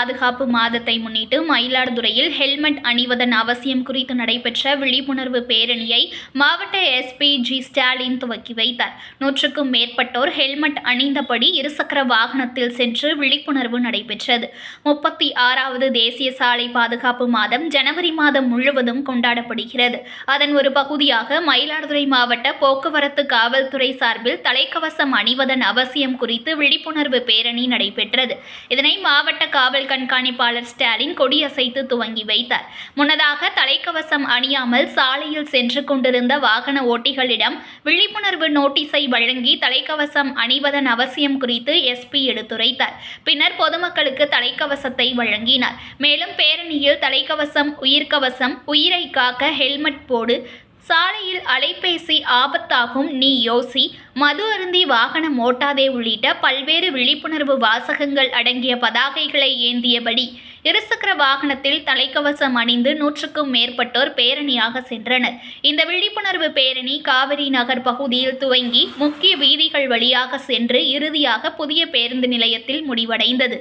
பாதுகாப்பு மாதத்தை முன்னிட்டு மயிலாடுதுறையில் ஹெல்மெட் அணிவதன் அவசியம் குறித்து நடைபெற்ற விழிப்புணர்வு பேரணியை மாவட்ட எஸ்பி ஜி ஸ்டாலின் துவக்கி வைத்தார். 100க்கும் மேற்பட்டோர் ஹெல்மெட் அணிந்தபடி இருசக்கர வாகனத்தில் சென்று விழிப்புணர்வு நடைபெற்றது. 36வது தேசிய சாலை பாதுகாப்பு மாதம் ஜனவரி மாதம் முழுவதும் கொண்டாடப்படுகிறது. அதன் ஒரு பகுதியாக மயிலாடுதுறை மாவட்ட போக்குவரத்து காவல்துறை சார்பில் தலைக்கவசம் அணிவதன் அவசியம் குறித்து விழிப்புணர்வு பேரணி நடைபெற்றது. இதனை மாவட்ட காவல் கண்காணிப்பாளர் ஸ்டாலின் கொடியசைத்து துவங்கி வைத்தார். முன்னதாக தலைக்கவசம் அணியாமல் சாலையில் சென்று கொண்டிருந்த வாகன ஓட்டிகளிடம் விழிப்புணர்வு நோட்டீஸை வழங்கி தலைக்கவசம் அணிவதன் அவசியம் குறித்து எஸ்பி எடுத்துரைத்தார். பின்னர் பொதுமக்களுக்கு தலைக்கவசத்தை வழங்கினார். மேலும் பேரணியில் தலைக்கவசம், உயிர்கவசம், உயிரை காக்க ஹெல்மெட் போடு, சாலையில் அலைபேசி ஆபத்தாகும், நீ யோசி, மது அருந்தி வாகனம் ஓட்டாதே உள்ளிட்ட பல்வேறு விழிப்புணர்வு வாசகங்கள் அடங்கிய பதாகைகளை ஏந்தியபடி இருசக்கர வாகனத்தில் தலைக்கவசம் அணிந்து 100க்கும் மேற்பட்டோர் பேரணியாக சென்றனர். இந்த விழிப்புணர்வு பேரணி காவிரி நகர் பகுதியில் துவங்கி முக்கிய வீதிகள் வழியாக சென்று இறுதியாக புதிய பேருந்து நிலையத்தில் முடிவடைந்தது.